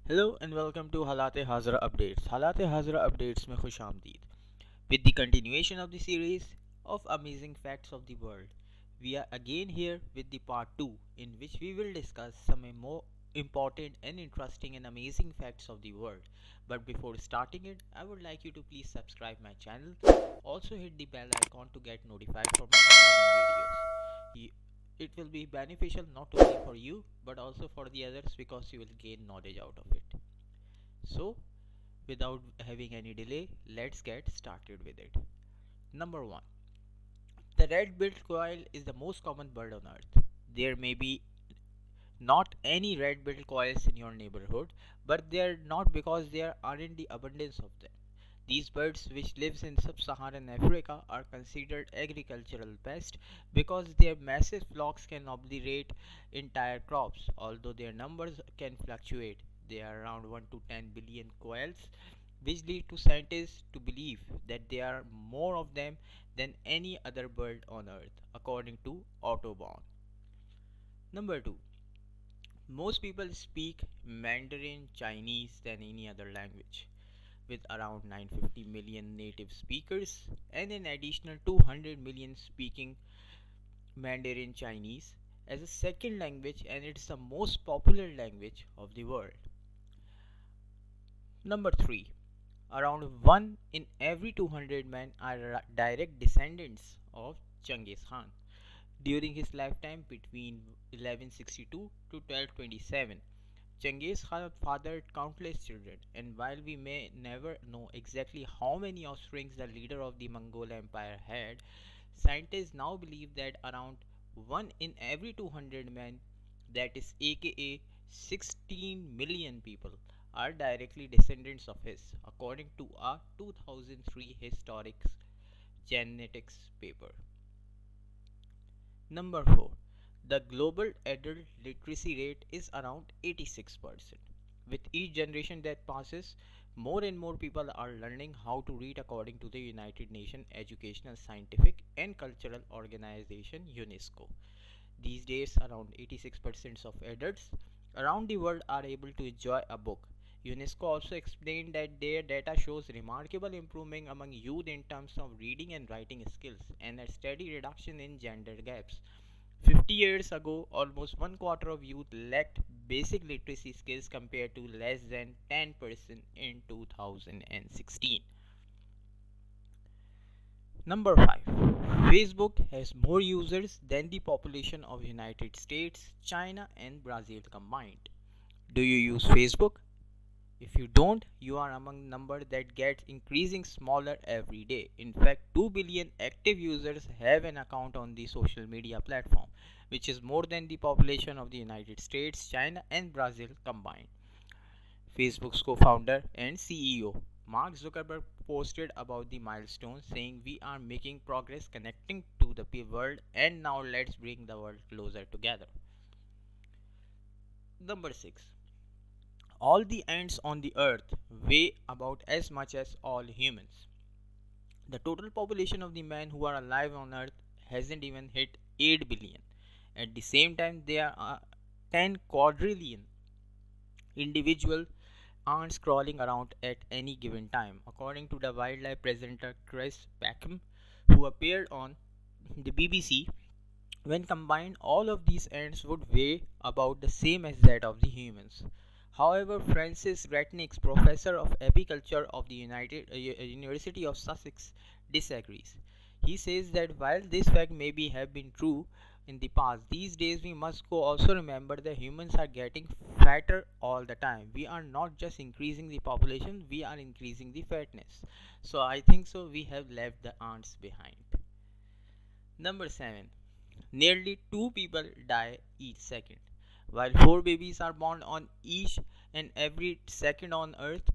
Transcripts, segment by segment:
Hello and welcome to Halaat Hazra Updates. Halaat Hazra Updates में खुश आमदीद. With the continuation of the series of amazing facts of the world, we are again here with the part 2 in which we will discuss some more important and interesting and amazing facts of the world. But before starting it, I would like you to please subscribe my channel. Also hit the bell icon to get notified for my upcoming videos. It will be beneficial not only for you but also for the others because you will gain knowledge out of it. So, without having any delay, let's get started with it. Number 1. The red-billed quail is the most common bird on earth. There may be not any red-billed quails in your neighborhood, but they are not because there aren't the abundance of them. These birds, which lives in sub-Saharan Africa, are considered agricultural pests because their massive flocks can obliterate entire crops. Although their numbers can fluctuate, they are around 1 to 10 billion quails, which lead to scientists to believe that there are more of them than any other bird on earth, according to Audubon. Number 2. Most people speak Mandarin Chinese than any other language, with around 950 million native speakers and an additional 200 million speaking Mandarin Chinese as a second language, and it's the most popular language of the world. Number 3. Around 1 in every 200 men are direct descendants of Genghis Khan. During his lifetime between 1162 to 1227, Genghis Khan fathered countless children, and while we may never know exactly how many offspring the leader of the Mongol Empire had, scientists now believe that around 1 in every 200 men, that is aka 16 million people, are directly descendants of his, according to a 2003 historic genetics paper. Number 4. The global adult literacy rate is around 86%. With each generation that passes, more and more people are learning how to read according to the United Nations Educational, Scientific and Cultural Organization UNESCO. These days, around 86% of adults around the world are able to enjoy a book. UNESCO also explained that their data shows remarkable improvement among youth in terms of reading and writing skills and a steady reduction in gender gaps. 50 years ago, almost one quarter of youth lacked basic literacy skills compared to less than 10% in 2016. Number 5. Facebook has more users than the population of United States, China and Brazil combined. Do you use Facebook? If you don't, you are among number that gets increasing smaller every day. In fact, 2 billion active users have an account on the social media platform, which is more than the population of the United States, China and Brazil combined. Facebook's co-founder and CEO Mark Zuckerberg posted about the milestone, saying, "We are making progress connecting to the world, and now let's bring the world closer together." Number 6. All the ants on the earth weigh about as much as all humans. The total population of the men who are alive on earth hasn't even hit 8 billion. At the same time, there are 10 quadrillion individual ants crawling around at any given time, according to the wildlife presenter Chris Packham, who appeared on the BBC. When combined, all of these ants would weigh about the same as that of the humans. However, Francis Ratnick, professor of apiculture of the University of Sussex, disagrees. He says that while this fact may have been true in the past, these days we must also remember that humans are getting fatter all the time. We are not just increasing the population, we are increasing the fatness. So I think so we have left the ants behind. Number 7. Nearly 2 people die each second. While 4 babies are born on each and every second on earth,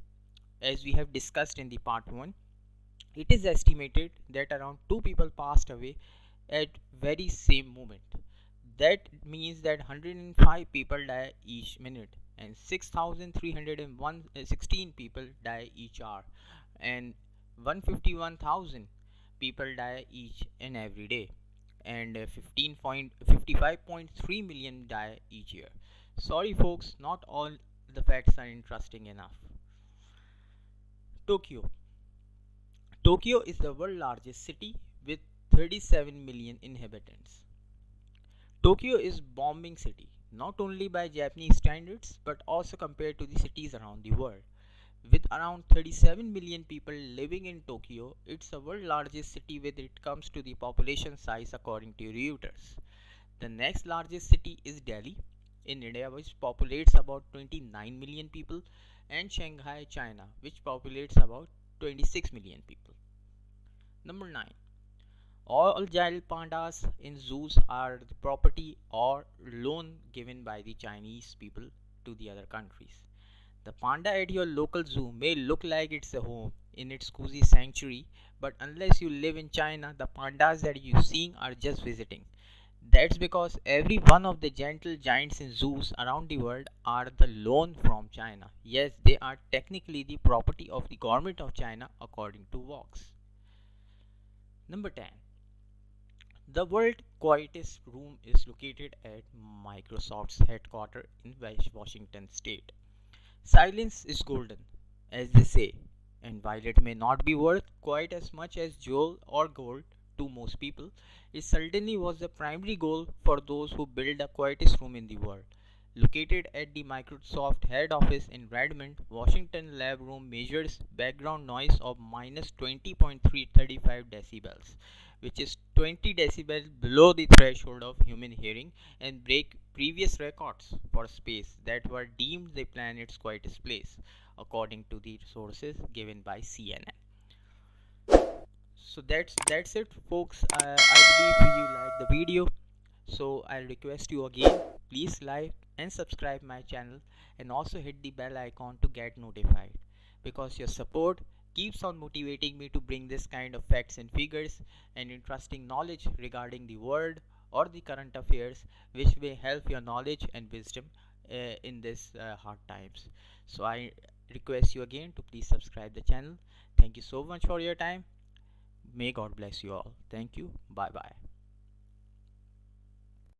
as we have discussed in the part 1, it is estimated that around 2 people passed away at very same moment. That means that 105 people die each minute and 6,316 people die each hour and 151,000 people die each and every day and 55.3 million die each year. Sorry folks, not all the facts are interesting enough. Tokyo. Tokyo is the world's largest city with 37 million inhabitants. Tokyo is bombing city not only by Japanese standards but also compared to the cities around the world. With around 37 million people living in Tokyo, it's the world's largest city when it comes to the population size according to Reuters. The next largest city is Delhi in India, which populates about 29 million people, and Shanghai, China, which populates about 26 million people. Number 9. All giant pandas in zoos are the property or loan given by the Chinese people to the other countries. The panda at your local zoo may look like it's a home in its cozy sanctuary, but unless you live in China, the pandas that you're seeing are just visiting. That's because every one of the gentle giants in zoos around the world are the loan from China. Yes, they are technically the property of the government of China according to Vox. Number 10. The world quietest room is located at Microsoft's headquarters in Washington state. Silence is golden, as they say, and while it may not be worth quite as much as jewel or gold to most people, it certainly was the primary goal for those who built the quietest room in the world. Located at the Microsoft head office in Redmond, Washington, lab room measures background noise of minus 20.335 decibels, which is 20 decibels below the threshold of human hearing and break previous records for space that were deemed the planet's quietest place, according to the sources given by CNN. So that's it, folks. I believe you liked the video. So I request you again, please like and subscribe my channel and also hit the bell icon to get notified, because your support keeps on motivating me to bring this kind of facts and figures and interesting knowledge regarding the world or the current affairs, which may help your knowledge and wisdom in this hard times. So I request you again to please subscribe the channel. Thank you so much for your time. May God bless you all. Thank you. Bye bye.